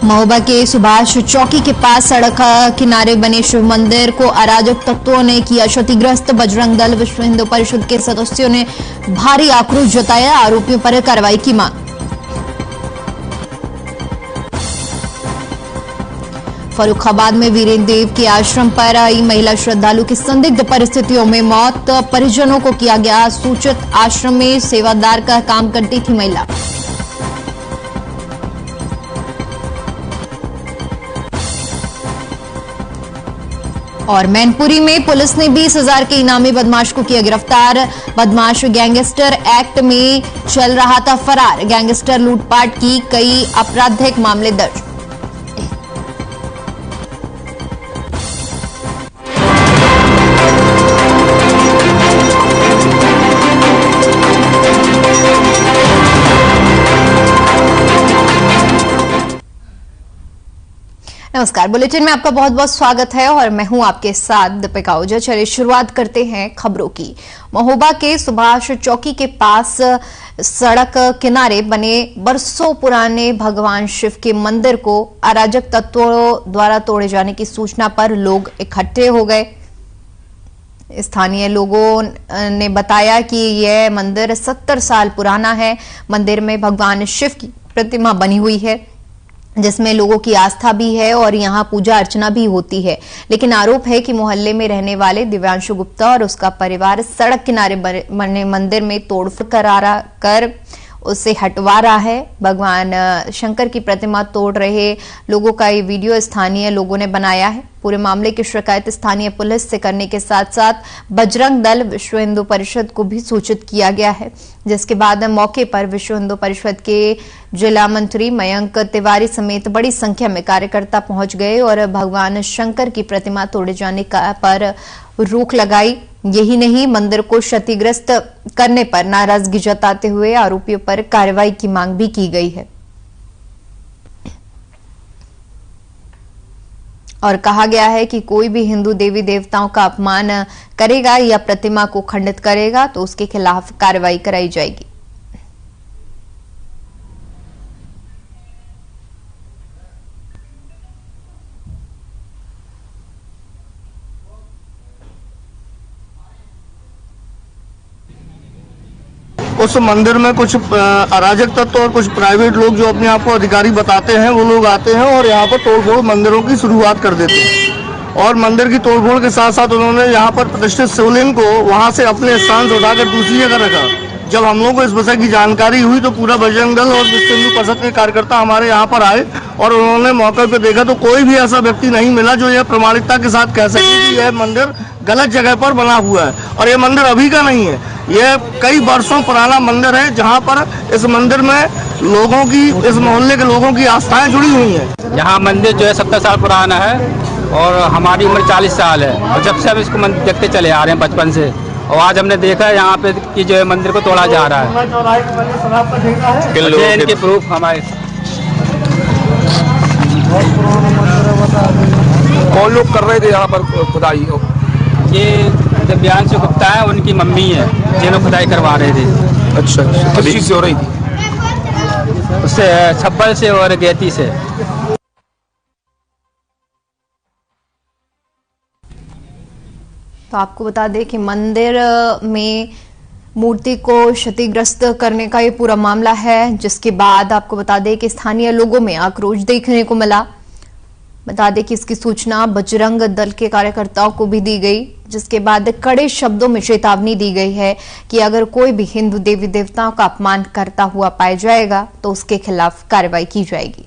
महोबा के सुभाष चौकी के पास सड़क किनारे बने शिव मंदिर को अराजक तत्वों ने किया क्षतिग्रस्त। बजरंग दल विश्व हिंदू परिषद के सदस्यों ने भारी आक्रोश जताया। आरोपियों पर कार्रवाई की मांग। फर्रुखाबाद में वीरेंद्र देव के आश्रम पर आई महिला श्रद्धालु की संदिग्ध परिस्थितियों में मौत। परिजनों को किया गया सूचित। आश्रम में सेवादार का काम करती थी महिला। और मैनपुरी में पुलिस ने 20,000 के इनामी बदमाश को किया गिरफ्तार। बदमाश गैंगस्टर एक्ट में चल रहा था फरार। गैंगस्टर लूटपाट की कई आपराधिक मामले दर्ज। नमस्कार, बुलेटिन में आपका बहुत बहुत स्वागत है और मैं हूं आपके साथ दीपिका ओझा। चलिए शुरुआत करते हैं खबरों की। महोबा के सुभाष चौकी के पास सड़क किनारे बने बरसों पुराने भगवान शिव के मंदिर को अराजक तत्वों द्वारा तोड़े जाने की सूचना पर लोग इकट्ठे हो गए। स्थानीय लोगों ने बताया कि यह मंदिर 70 साल पुराना है। मंदिर में भगवान शिव की प्रतिमा बनी हुई है जिसमें लोगों की आस्था भी है और यहां पूजा अर्चना भी होती है। लेकिन आरोप है कि मोहल्ले में रहने वाले दिव्यांशु गुप्ता और उसका परिवार सड़क किनारे बने मंदिर में तोड़फोड़ कर उसे हटवा रहा है। भगवान शंकर की प्रतिमा तोड़ रहे लोगों का ये वीडियो स्थानीय लोगों ने बनाया है। पूरे मामले की शिकायत स्थानीय पुलिस से करने के साथ साथ बजरंग दल विश्व हिंदू परिषद को भी सूचित किया गया है, जिसके बाद मौके पर विश्व हिंदू परिषद के जिला मंत्री मयंक तिवारी समेत बड़ी संख्या में कार्यकर्ता पहुंच गए और भगवान शंकर की प्रतिमा तोड़े जाने पर रोक लगाई। यही नहीं, मंदिर को क्षतिग्रस्त करने पर नाराजगी जताते हुए आरोपियों पर कार्रवाई की मांग भी की गई है और कहा गया है कि कोई भी हिंदू देवी देवताओं का अपमान करेगा या प्रतिमा को खंडित करेगा तो उसके खिलाफ कार्रवाई कराई जाएगी। उस मंदिर में कुछ अराजक तत्व और कुछ प्राइवेट लोग जो अपने आप को अधिकारी बताते हैं वो लोग आते हैं और यहाँ पर तोड़फोड़ मंदिरों की शुरुआत कर देते हैं। और मंदिर की तोड़फोड़ के साथ साथ उन्होंने यहाँ पर प्रतिष्ठित शिवलिंग को वहाँ से अपने स्थान से उठाकर दूसरी जगह रखा। जब हम लोगों को इस विषय की जानकारी हुई तो पूरा बजरंग दल और विश्व हिंदू परिषद के कार्यकर्ता हमारे यहाँ पर आए और उन्होंने मौके पर देखा तो कोई भी ऐसा व्यक्ति नहीं मिला जो यह प्रमाणिकता के साथ कह सके कि यह मंदिर गलत जगह पर बना हुआ है। और यह मंदिर अभी का नहीं है, यह कई वर्षों पुराना मंदिर है जहाँ पर इस मंदिर में लोगों की, इस मोहल्ले के लोगों की आस्थाएं जुड़ी हुई हैं। यहाँ मंदिर जो है 70 साल पुराना है और हमारी उम्र 40 साल है और जब से हम इसको मंदिर देखते चले आ रहे हैं बचपन से। और आज हमने देखा है यहाँ पे कि जो है मंदिर को तोड़ा जा रहा है। इनके प्रूफ हमारे कौन लोग कर रहे थे यहाँ पर खुदाई? ये दिव्यांशु गुप्ता है, उनकी मम्मी है जिन्होंने खुदाई करवा रहे थे। अच्छा, किस चीज़ से हो रही थी? उससे छप्पल से और गैती से। तो आपको बता दें कि मंदिर में मूर्ति को क्षतिग्रस्त करने का ये पूरा मामला है, जिसके बाद आपको बता दें कि स्थानीय लोगों में आक्रोश देखने को मिला। बता दें कि इसकी सूचना बजरंग दल के कार्यकर्ताओं को भी दी गई, जिसके बाद कड़े शब्दों में चेतावनी दी गई है कि अगर कोई भी हिंदू देवी देवताओं का अपमान करता हुआ पाया जाएगा तो उसके खिलाफ कार्रवाई की जाएगी।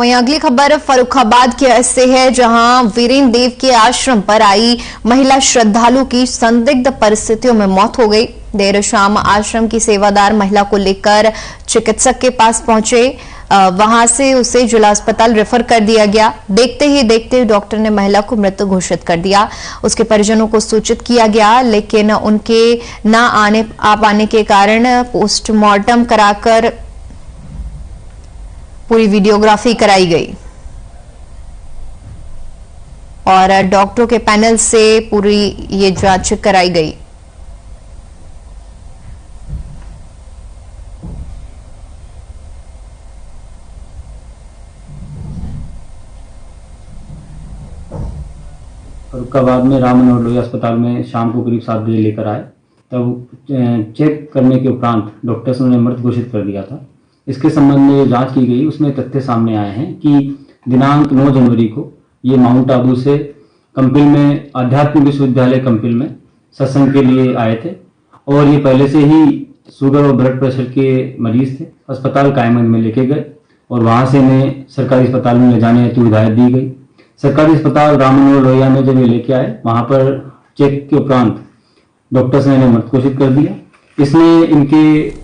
वहीं अगली खबर फर्रुखाबाद के से है, जहां वीरेन देव के आश्रम पर आई महिला श्रद्धालु की संदिग्ध परिस्थितियों में मौत हो गई। देर शाम आश्रम की सेवादार महिला को लेकर चिकित्सक के पास पहुंचे। वहां से उसे जिला अस्पताल रेफर कर दिया गया। देखते ही देखते डॉक्टर ने महिला को मृत घोषित कर दिया। उसके परिजनों को सूचित किया गया, लेकिन उनके न आ पाने के कारण पोस्टमार्टम कराकर पूरी वीडियोग्राफी कराई गई और डॉक्टरों के पैनल से पूरी ये जांच कराई गई। फर्रुखाबाद में राम मनोहर लोहिया अस्पताल में शाम को करीब 7 बजे लेकर आए, तब चेक करने के उपरांत डॉक्टर्स ने मृत घोषित कर दिया था। इसके संबंध में जांच की गई, उसमें तथ्य सामने आए हैं कि दिनांक 9 जनवरी को ये माउंट आबू से कंपिल में आध्यात्मिक विश्वविद्यालय कंपिल में सत्संग के लिए आए थे और ये पहले से ही शुगर और ब्लड प्रेशर के मरीज थे। अस्पताल कायमगंज में लेके गए और वहां से इन्हें सरकारी अस्पताल में ले जाने हेतु हिदायत दी गई। सरकारी अस्पताल राम मनोहर लोहिया में जब ये लेके आए, वहां पर चेक के उपरांत डॉक्टर्स ने इन्हें मृत घोषित कर दिया। इसमें इनके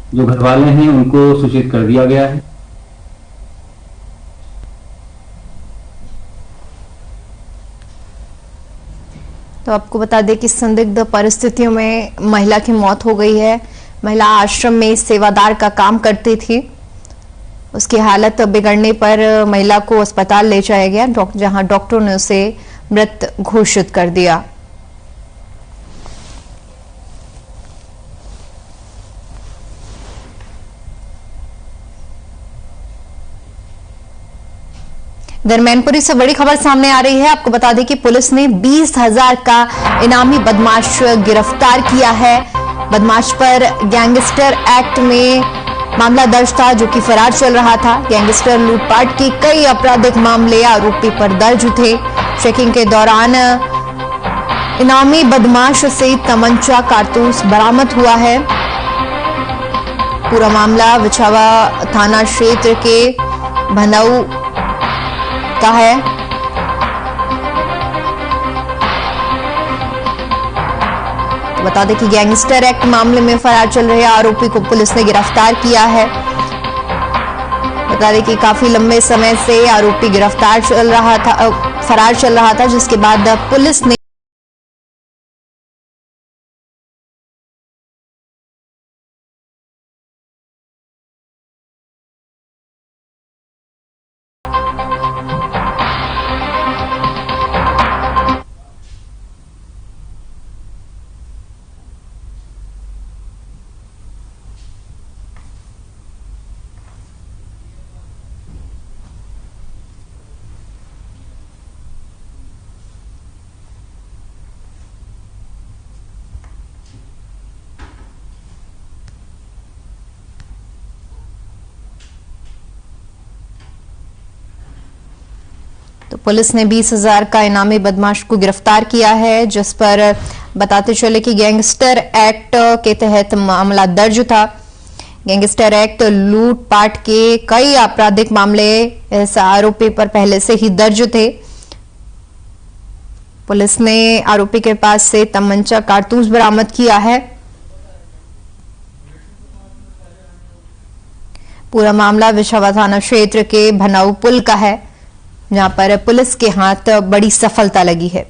जो घर वाले हैं उनको सूचित कर दिया गया है। तो आपको बता दें कि संदिग्ध परिस्थितियों में महिला की मौत हो गई है। महिला आश्रम में सेवादार का काम करती थी। उसकी हालत बिगड़ने पर महिला को अस्पताल ले जाया गया, जहां डॉक्टरों ने उसे मृत घोषित कर दिया। मैनपुरी से बड़ी खबर सामने आ रही है। आपको बता दें कि पुलिस ने 20,000 का इनामी बदमाश गिरफ्तार किया है। बदमाश पर गैंगस्टर एक्ट में मामला दर्ज था, जो कि फरार चल रहा था। गैंगस्टर लूटपाट के कई आपराधिक मामले आरोपी पर दर्ज थे। चेकिंग के दौरान इनामी बदमाश से तमंचा कारतूस बरामद हुआ है। पूरा मामला विछावा थाना क्षेत्र के भनऊ का है। तो बता दें कि गैंगस्टर एक्ट मामले में फरार चल रहे आरोपी को पुलिस ने गिरफ्तार किया है। बता दें कि काफी लंबे समय से आरोपी फरार चल रहा था, जिसके बाद पुलिस ने तो पुलिस ने 20,000 का इनामी बदमाश को गिरफ्तार किया है, जिस पर बताते चले कि गैंगस्टर एक्ट के तहत मामला दर्ज था। गैंगस्टर एक्ट लूटपाट के कई आपराधिक मामले इस आरोपी पर पहले से ही दर्ज थे। पुलिस ने आरोपी के पास से तमंचा कारतूस बरामद किया है। पूरा मामला विछावा थाना क्षेत्र के भनऊ पुल का है, जहां पर पुलिस के हाथ बड़ी सफलता लगी है।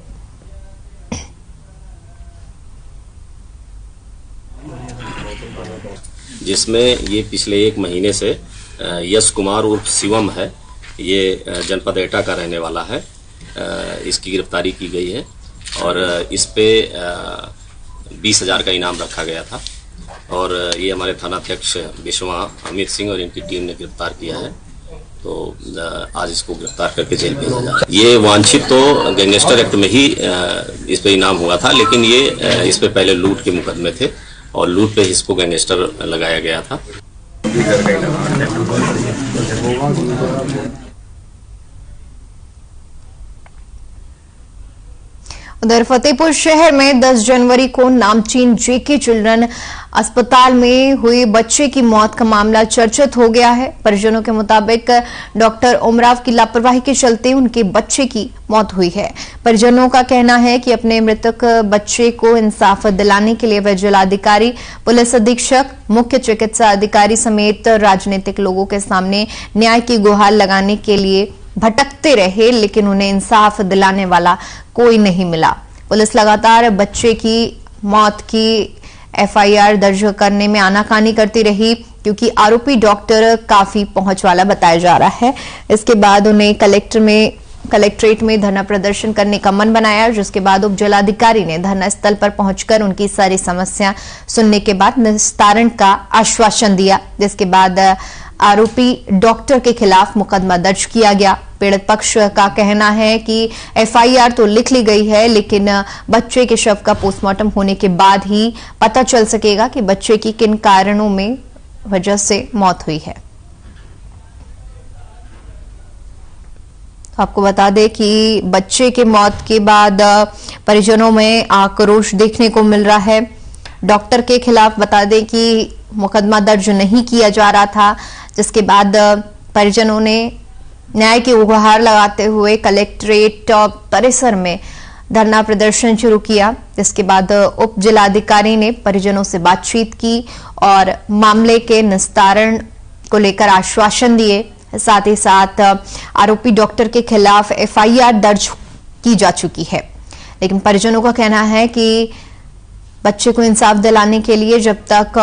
जिसमें ये पिछले 1 महीने से यश कुमार उर्फ शिवम है, ये जनपद एटा का रहने वाला है। इसकी गिरफ्तारी की गई है और इस पे 20,000 का इनाम रखा गया था और ये हमारे थानाध्यक्ष विश्वा अमित सिंह और इनकी टीम ने गिरफ्तार किया है। तो आज इसको गिरफ्तार करके जेल भेजा जा रहा है। ये वांछित तो गैंगस्टर एक्ट में ही इस पे इनाम हुआ था, लेकिन ये इस पे पहले लूट के मुकदमे थे और लूट पे इसको गैंगस्टर लगाया गया था। उधर फतेहपुर शहर में 10 जनवरी को नामचीन जेके चिल्ड्रन अस्पताल में हुई बच्चे की मौत का मामला चर्चित हो गया है। परिजनों के मुताबिक डॉक्टर उमराव की लापरवाही के चलते उनके बच्चे की मौत हुई है। परिजनों का कहना है कि अपने मृतक बच्चे को इंसाफ दिलाने के लिए वे जिलाधिकारी, पुलिस अधीक्षक, मुख्य चिकित्सा अधिकारी समेत राजनीतिक लोगों के सामने न्याय की गुहार लगाने के लिए भटकते रहे, लेकिन उन्हें इंसाफ दिलाने वाला कोई नहीं मिला। पुलिस लगातार बच्चे की मौत की एफआईआर दर्ज करने में आनाकानी करती रही, क्योंकि आरोपी डॉक्टर काफी पहुंच वाला बताया जा रहा है। इसके बाद उन्हें कलेक्ट्रेट में धरना प्रदर्शन करने का मन बनाया, जिसके बाद उप जिलाधिकारी ने धरना स्थल पर पहुंचकर उनकी सारी समस्या सुनने के बाद निस्तारण का आश्वासन दिया, जिसके बाद आरोपी डॉक्टर के खिलाफ मुकदमा दर्ज किया गया। पीड़ित पक्ष का कहना है कि एफआईआर तो लिख ली गई है, लेकिन बच्चे के शव का पोस्टमार्टम होने के बाद ही पता चल सकेगा कि बच्चे की किन कारणों में वजह से मौत हुई है। आपको बता दें कि बच्चे के मौत के बाद परिजनों में आक्रोश देखने को मिल रहा है। डॉक्टर के खिलाफ बता दें कि मुकदमा दर्ज नहीं किया जा रहा था, जिसके बाद परिजनों ने न्याय की गुहार लगाते हुए कलेक्ट्रेट परिसर में धरना प्रदर्शन शुरू किया। जिसके बाद उप जिलाधिकारी ने परिजनों से बातचीत की और मामले के निस्तारण को लेकर आश्वासन दिए। साथ ही साथ आरोपी डॉक्टर के खिलाफ एफआईआर दर्ज की जा चुकी है, लेकिन परिजनों का कहना है कि बच्चे को इंसाफ दिलाने के लिए जब तक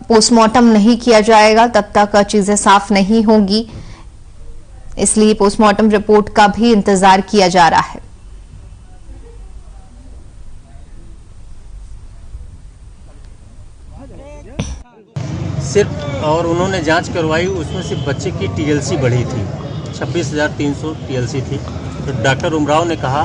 पोस्टमार्टम नहीं किया जाएगा तब तक चीजें साफ नहीं होगी, इसलिए पोस्टमार्टम रिपोर्ट का भी इंतजार किया जा रहा है। सिर्फ और उन्होंने जांच करवाई, उसमें सिर्फ बच्चे की टीएलसी बढ़ी थी, 26,300 टीएलसी थी। तो डॉक्टर उमराव ने कहा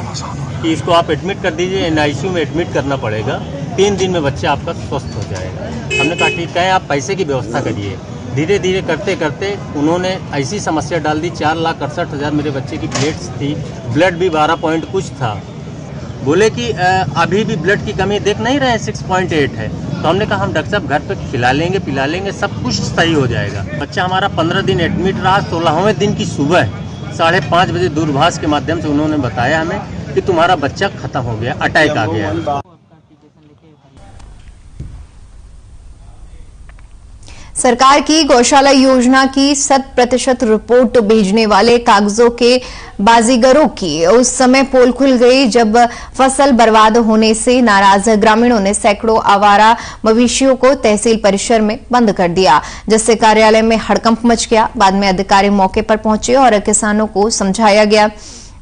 कि इसको आप एडमिट कर दीजिए, एनआईसीयू में एडमिट करना पड़ेगा, 3 दिन में बच्चा आपका स्वस्थ हो जाएगा। हमने कहा ठीक है, आप पैसे की व्यवस्था करिए। धीरे धीरे करते करते उन्होंने ऐसी समस्या डाल दी, 4,68,000 मेरे बच्चे की प्लेट्स थी, ब्लड भी 12 पॉइंट कुछ था। बोले कि अभी भी ब्लड की कमी देख नहीं रहे हैं, 6.8 है। तो हमने कहा हम डॉक्टर साहब घर पे खिला लेंगे, पिला लेंगे, सब कुछ सही हो जाएगा। बच्चा हमारा 15 दिन एडमिट रहा। 16वें दिन की सुबह 5:30 बजे दूरभाष के माध्यम से उन्होंने बताया हमें कि तुम्हारा बच्चा खत्म हो गया, अटैक आ गया। सरकार की गौशाला योजना की 100% रिपोर्ट भेजने वाले कागजों के बाजीगरों की उस समय पोल खुल गई जब फसल बर्बाद होने से नाराज ग्रामीणों ने सैकड़ों आवारा मवेशियों को तहसील परिसर में बंद कर दिया, जिससे कार्यालय में हड़कंप मच गया। बाद में अधिकारी मौके पर पहुंचे और किसानों को समझाया गया।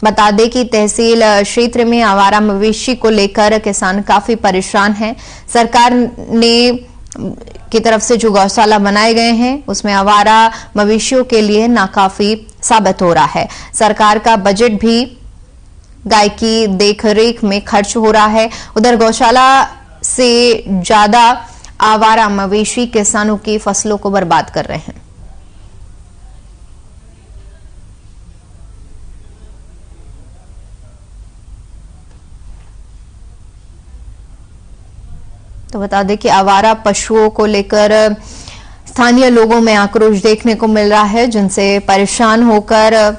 बता दें कि तहसील क्षेत्र में आवारा मवेशी को लेकर किसान काफी परेशान हैं। सरकार ने की तरफ से जो गौशाला बनाए गए हैं उसमें आवारा मवेशियों के लिए नाकाफी साबित हो रहा है। सरकार का बजट भी गाय की देखरेख में खर्च हो रहा है। उधर गौशाला से ज्यादा आवारा मवेशी किसानों की फसलों को बर्बाद कर रहे हैं। तो बता दें कि आवारा पशुओं को लेकर स्थानीय लोगों में आक्रोश देखने को मिल रहा है, जिनसे परेशान होकर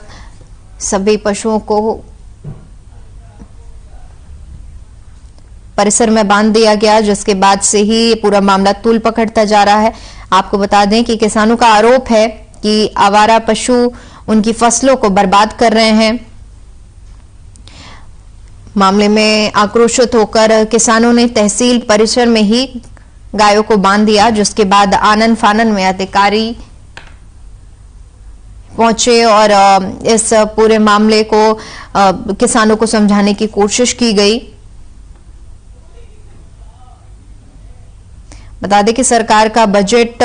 सभी पशुओं को परिसर में बांध दिया गया, जिसके बाद से ही पूरा मामला तूल पकड़ता जा रहा है। आपको बता दें कि किसानों का आरोप है कि आवारा पशु उनकी फसलों को बर्बाद कर रहे हैं। मामले में आक्रोशित होकर किसानों ने तहसील परिसर में ही गायों को बांध दिया, जिसके बाद आनन फानन में अधिकारी पहुंचे और इस पूरे मामले को किसानों को समझाने की कोशिश की गई। बता दें कि सरकार का बजट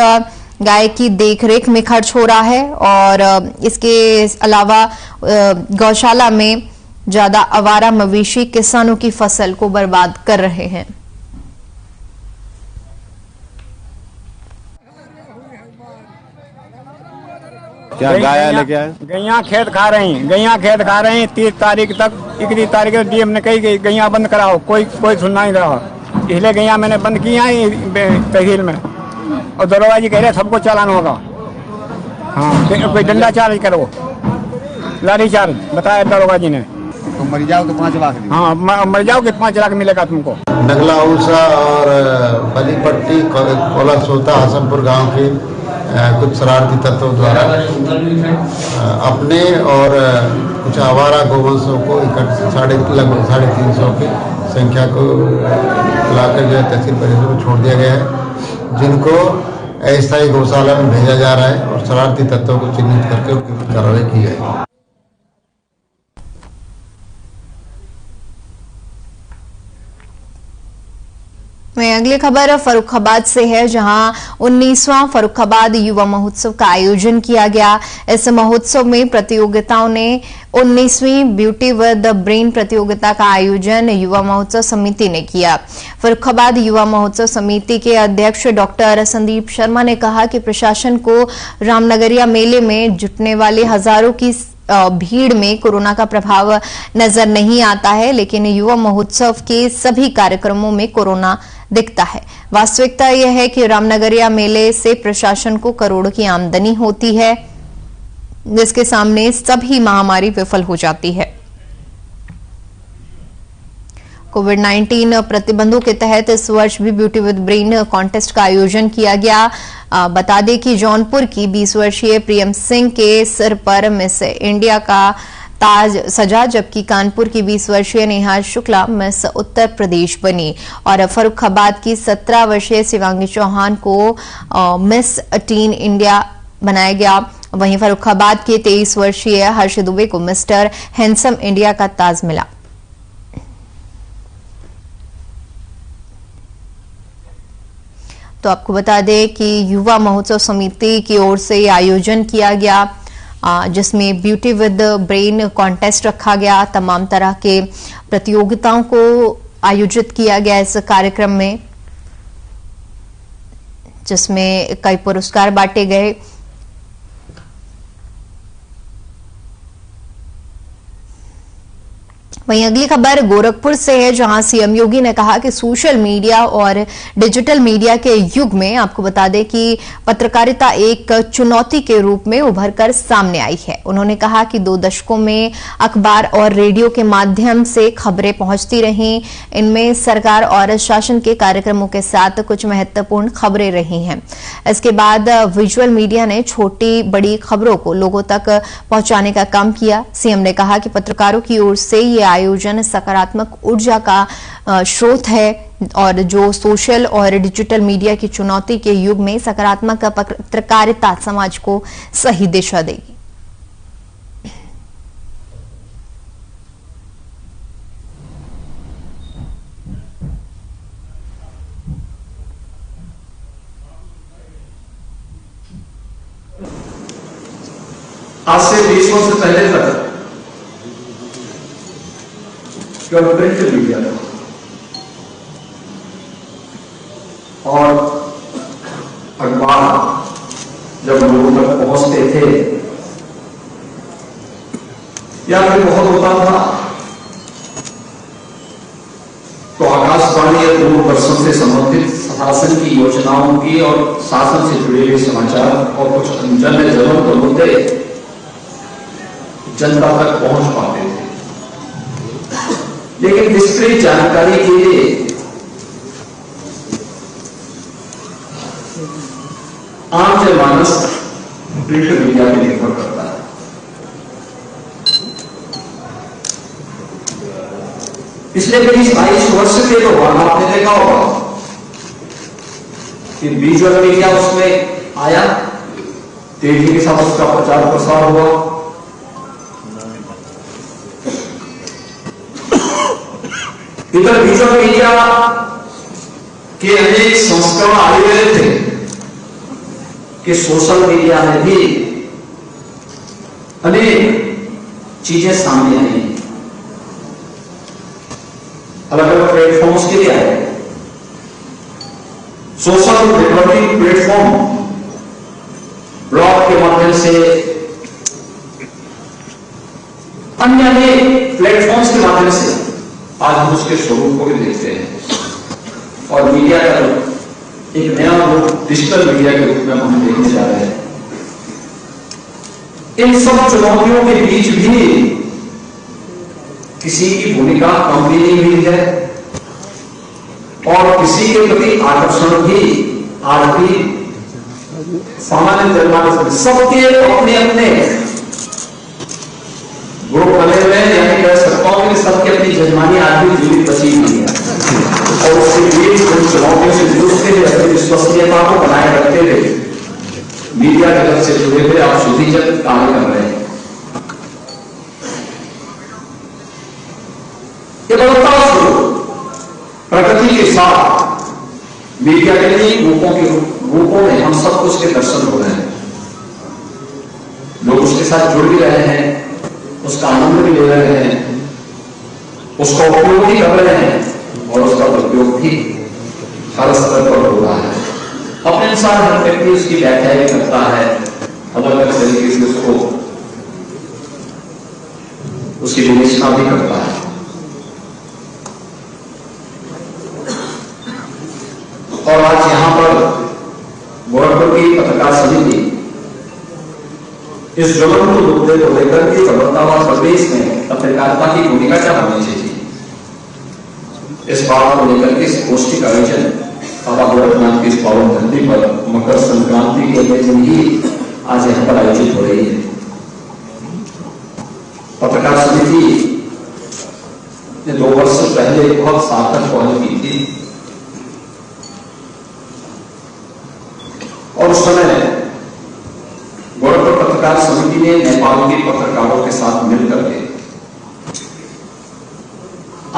गाय की देखरेख में खर्च हो रहा है और इसके अलावा गौशाला में ज्यादा आवारा मवेशी किसानों की फसल को बर्बाद कर रहे हैं। क्या गाय लेके आए? गैया खेत खा रही, 30 तारीख तक, 31 तारीख तक डीएम ने कही गैया बंद कराओ, कोई सुनना नहीं रहा, इसलिए गैया मैंने बंद की है तहसील में। और दरोगा जी कह रहे सबको चालान होगा। हाँ, कोई डंडा चार्ज करो, लाठी चार्ज बताया दरोगा जी ने। तो मर जाओ तो 5 लाख। हाँ, मर जाओ कि 5 लाख मिलेगा तुमको। नगला उषा और बलीपट्टी कोला सोता हसनपुर गांव के कुछ शरारती तत्वों द्वारा अपने और कुछ आवारा गोवंशों को लगभग 350 की संख्या को लाकर जो है तहसील परिसर में छोड़ दिया गया है, जिनको अस्थायी गौशाला में भेजा जा रहा है और शरारती तत्वों को चिन्हित करके उनकी कार्रवाई की गई। में अगली खबर फर्रुखाबाद से है, जहां 19वां फर्रुखाबाद युवा महोत्सव का आयोजन किया गया। इस महोत्सव में प्रतियोगिताओं ने 19वीं ब्यूटी विद द ब्रेन प्रतियोगिता का आयोजन युवा महोत्सव समिति ने किया। फर्रुखाबाद युवा महोत्सव समिति के अध्यक्ष डॉक्टर संदीप शर्मा ने कहा कि प्रशासन को रामनगरिया मेले में जुटने वाले हजारों की भीड़ में कोरोना का प्रभाव नजर नहीं आता है, लेकिन युवा महोत्सव के सभी कार्यक्रमों में कोरोना दिखता है। वास्तविकता यह है कि रामनगरिया मेले से प्रशासन को करोड़ों की आमदनी होती है, जिसके सामने सभी महामारी विफल हो जाती है। कोविड-19 प्रतिबंधों के तहत इस वर्ष भी ब्यूटी विद ब्रेन कॉन्टेस्ट का आयोजन किया गया। बता दें कि जौनपुर की 20 वर्षीय प्रियम सिंह के सिर पर मिस इंडिया का ताज सजा, जबकि कानपुर की 20 वर्षीय नेहा शुक्ला मिस उत्तर प्रदेश बनी और फर्रुखाबाद की 17 वर्षीय शिवांगी चौहान को मिस टीन इंडिया बनाया गया। वहीं फर्रुखाबाद के 23 वर्षीय हर्ष दुबे को मिस्टर हैंडसम इंडिया का ताज मिला। तो आपको बता दें कि युवा महोत्सव समिति की ओर से आयोजन किया गया, जिसमें ब्यूटी विद ब्रेन कॉन्टेस्ट रखा गया। तमाम तरह के प्रतियोगिताओं को आयोजित किया गया इस कार्यक्रम में, जिसमें कई पुरस्कार बांटे गए। वहीं अगली खबर गोरखपुर से है, जहां सीएम योगी ने कहा कि सोशल मीडिया और डिजिटल मीडिया के युग में आपको बता दें कि पत्रकारिता एक चुनौती के रूप में उभरकर सामने आई है। उन्होंने कहा कि 2 दशकों में अखबार और रेडियो के माध्यम से खबरें पहुंचती रहीं। इनमें सरकार और शासन के कार्यक्रमों के साथ कुछ महत्वपूर्ण खबरें रही हैं। इसके बाद विजुअल मीडिया ने छोटी बड़ी खबरों को लोगों तक पहुंचाने का काम किया। सीएम ने कहा कि पत्रकारों की ओर से ये आयोजन सकारात्मक ऊर्जा का स्रोत है और जो सोशल और डिजिटल मीडिया की चुनौती के युग में सकारात्मक पत्रकारिता समाज को सही दिशा देगी। आज से 20 वर्ष पहले तक केवल प्रिंट मीडिया था और अखबार जब लोगों तक पहुंचते थे या फिर बहुत होता था तो आकाशवाणी या दूरदर्शन से संबंधित शासन की योजनाओं की और शासन से जुड़े हुए समाचार और कुछ जन जरूरत मुद्दे जनता तक पहुंच पाते थे। लेकिन विस्तृत जानकारी के लिए आम जनमानस प्रिंट मीडिया पर निर्भर करता है। पिछले 20-22 वर्ष के दौरान आपने देखा होगा कि विजुअल मीडिया उसमें आया, तेजी के साथ उसका प्रचार प्रसार हुआ। इधर विजुअल मीडिया के अनेक संस्करण आए हुए थे कि सोशल मीडिया में भी अनेक चीजें सामने आई, अलग अलग प्लेटफॉर्म्स के लिए आए। सोशल नेटवर्किंग प्लेटफॉर्म ब्लॉग के माध्यम से अन्य अनेक प्लेटफॉर्म्स के माध्यम से आज हम उसके स्वरूप को भी देखते हैं और मीडिया का एक नया रूप डिजिटल मीडिया के रूप में हम देखने जा रहे हैं। इन सब चुनौतियों के बीच भी किसी की भूमिका कम भी नहीं हुई है और किसी के प्रति आकर्षण भी आज भी सामान्य जनमानस सबके अपने अपने ग्रुप बने हुए हैं, यानी कह सकता हूं कि सबकी अपनी जजमानी आज भी जीवित बची हुई है और उसके बीच उन चुनौतियों से जूझते हुए अपनी विश्वसनीयता को बनाए रखते हुए मीडिया जगत से जुड़े हुए आप सुधीजन कार्य कर रहे हैं। ये बदलता प्रकृति के साथ मीडिया के लिए रूपों में हम सब कुछ के दर्शन हो रहे हैं। लोग उसके साथ जुड़ भी रहे हैं, उसका आनंद भी ले रहे हैं, उसका उपयोग भी कर रहे हैं और उसका उपयोग भी हर स्तर पर हो रहा है। अपने अनुसार हर व्यक्ति उसकी व्याख्या भी करता है, अलग अलग तरीके से उसको उसकी विवेचना भी करता है। और आज यहां पर गोरखपुर की पत्रकार समिति इस ज्वलंत मुद्दे को लेकर के बदलता प्रदेश में पत्रकारिता की भूमिका क्या होनी चाहिए, इस बात को लेकर के इस गोष्ठी का आयोजन बाबा गोरखनाथ की इस पावन धरती पर मकर संक्रांति के दिन ही आज यहां पर आयोजित हो रही है। पत्रकार समिति ने 2 वर्ष पहले बहुत सार्थक पहल की थी और उस समय गोरखपुर पत्रकार समिति ने नेपाल के पत्रकारों के साथ मिलकर के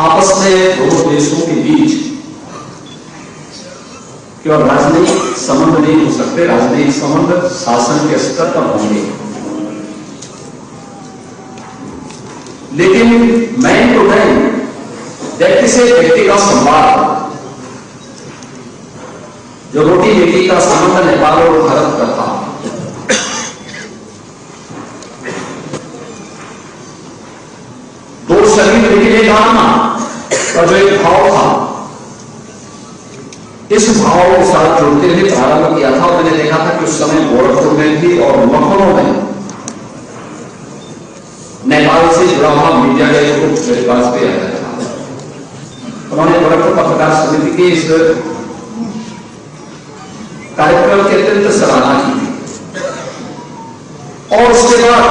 आपस में दोनों देशों के बीच केवल राजनयिक संबंध नहीं हो सकते, राजनयिक संबंध शासन के स्तर पर होंगे, लेकिन मैन टू मैन व्यक्ति से व्यक्ति का संवाद, जो रोटी बेटी का संबंध नेपाल और भारत का था, दो शरीर लेकिन एक आत्मा का जो एक भाव था, इस भाव के साथ जुड़ते हुए प्रारंभ किया था। और मैंने देखा था कि उस समय गोरखपुर में भी और लखनऊ में नेपाल से जुड़ा हुआ मीडिया का एक ग्रुप मेरे पास भी आया था। उन्होंने गोरखपुर पत्रकार समिति के इस कार्यक्रम की अत्यंत सराहना की थी और उसके बाद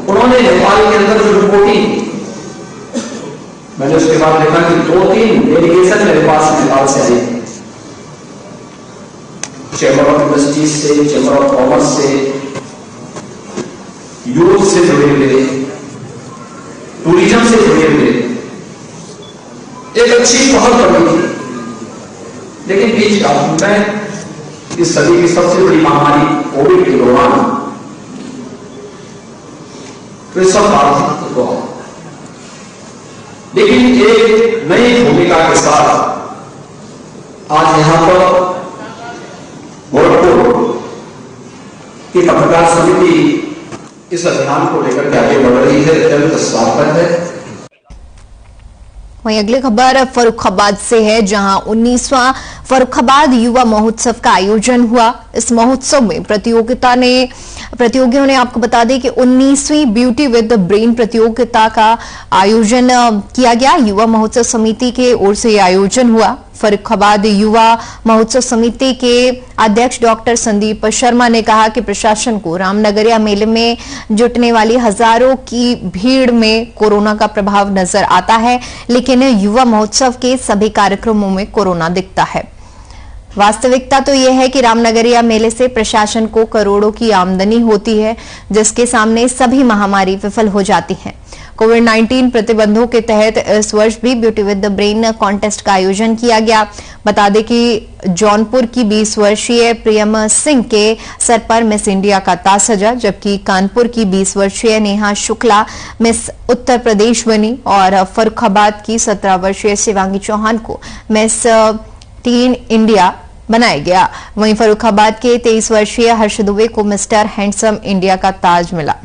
उन्होंने नेपाल के अंदर जो रिपोर्टिंग, मैंने उसके बाद देखा कि 2-3 डेलीगेशन मेरे पास नेपाल से आई, चैम्बर ऑफ इंडस्ट्रीज से, चैम्बर ऑफ कॉमर्स से, यूथ से जुड़े हुए, टूरिज्म से जुड़े हुए, एक अच्छी पहल कर रही थी। लेकिन बीच काल में इस सदी की सबसे बड़ी महामारी कोविड के दौरान तो सब बातचीत हुआ, लेकिन एक नई भूमिका के साथ आज यहां पर गोरखपुर की पत्रकार समिति इस अभियान को लेकर के आगे बढ़ रही है, अत्यंत स्वागत है। वहीं अगली खबर फर्रुखाबाद से है, जहां 19वां फर्रुखाबाद युवा महोत्सव का आयोजन हुआ। इस महोत्सव में प्रतियोगियों ने आपको बता दें कि 19वीं ब्यूटी विद ब्रेन प्रतियोगिता का आयोजन किया गया। युवा महोत्सव समिति के ओर से यह आयोजन हुआ। फर्रुखाबाद युवा महोत्सव समिति के अध्यक्ष डॉक्टर संदीप शर्मा ने कहा कि प्रशासन को रामनगरिया मेले में जुटने वाली हजारों की भीड़ में कोरोना का प्रभाव नजर आता है, लेकिन युवा महोत्सव के सभी कार्यक्रमों में कोरोना दिखता है। वास्तविकता तो यह है कि रामनगरिया मेले से प्रशासन को करोड़ों की आमदनी होती है, जिसके सामने सभी महामारी विफल हो जाती है। कोविड-19 प्रतिबंधों के तहत इस वर्ष भी beauty with the brain contest का आयोजन किया गया। बता दें कि जौनपुर की 20 वर्षीय प्रियम सिंह के सर पर मिस इंडिया का ताज सजा, जबकि कानपुर की 20 वर्षीय नेहा शुक्ला मिस उत्तर प्रदेश बनी और फर्रुखाबाद की 17 वर्षीय शिवांगी चौहान को मिस टीन इंडिया बनाया गया। वहीं फर्रुखाबाद के 23 वर्षीय हर्ष दुबे को मिस्टर हैंडसम इंडिया का ताज मिला।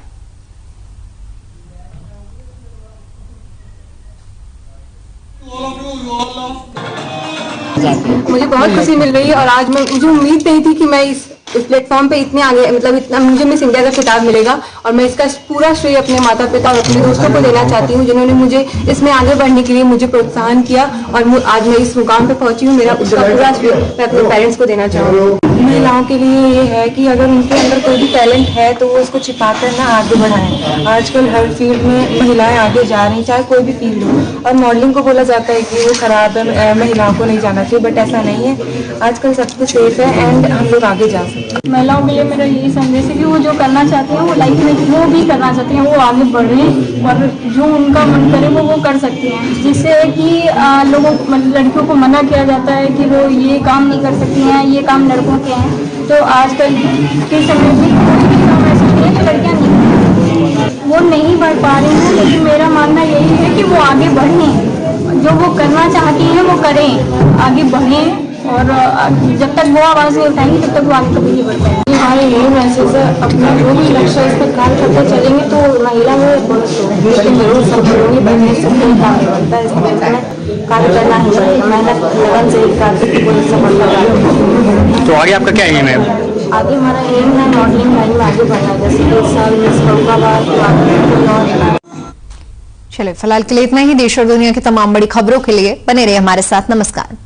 मुझे बहुत खुशी मिल रही है और आज मुझे उम्मीद नहीं थी कि मैं इस प्लेटफॉर्म पे इतने आगे, मतलब इतना मुझे मिस इंडिया का खिताब मिलेगा। और मैं इसका पूरा श्रेय अपने माता पिता और अपने दोस्तों को देना चाहती हूँ, जिन्होंने मुझे इसमें आगे बढ़ने के लिए मुझे प्रोत्साहन किया और आज मैं इस मुकाम पे पहुंची हूँ। मेरा उसका पूरा श्रेय मैं अपने पेरेंट्स को देना चाहूँगी। महिलाओं के लिए ये है कि अगर उनके अंदर कोई भी टैलेंट है तो वो उसको छिपाकर ना आगे बढ़ाएं। आजकल हर फील्ड में महिलाएं आगे जा रही, चाहे कोई भी फील्ड हो। और मॉडलिंग को बोला जाता है कि वो खराब है, महिलाओं को नहीं जाना चाहिए, बट ऐसा नहीं है। आजकल सब कुछ सेफ है एंड हम लोग आगे जा सकते हैं। महिलाओं के लिए मेरा यही संदेश है कि वो जो करना चाहती हैं वो लाइफ में वो भी करना चाहती हैं, वो आगे बढ़ें और जो उनका मन करे वो कर सकती हैं। जिससे कि लोगों लड़कियों को मना किया जाता है कि वो ये काम नहीं कर सकती हैं, ये काम लड़कों के हैं। तो आजकल के समय में कोई भी काम ऐसा नहीं है कि लड़कियाँ नहीं, वो नहीं बढ़ पा रही हैं। लेकिन मेरा मानना यही है कि वो आगे बढ़ें, जो वो करना चाहती हैं वो करें, आगे बढ़ें। और जब तक वो आवाज़ नहीं उठाएंगी तब तक वो आगे कभी नहीं बढ़ पाएंगे। हमारे यही मैसेज है, अपना जो भी लक्ष्य है इस पर कार्य करते चलेंगे तो महिला में बहुत लेकिन जरूर सफल होंगी। बहने सबसे कार्य बनता है, इसमें कार्य करना ही चाहिए, मेहनत लगन से ही कार्य सफलता। तो आगे आपका क्या एम है? आगे हमारा एम है मॉडलिंग लाइन में आगे बढ़ना, जैसे कि इस साल मिस फरुखाबाद। चलिए फिलहाल के लिए इतना ही। देश और दुनिया की तमाम बड़ी खबरों के लिए बने रहे हमारे साथ। नमस्कार।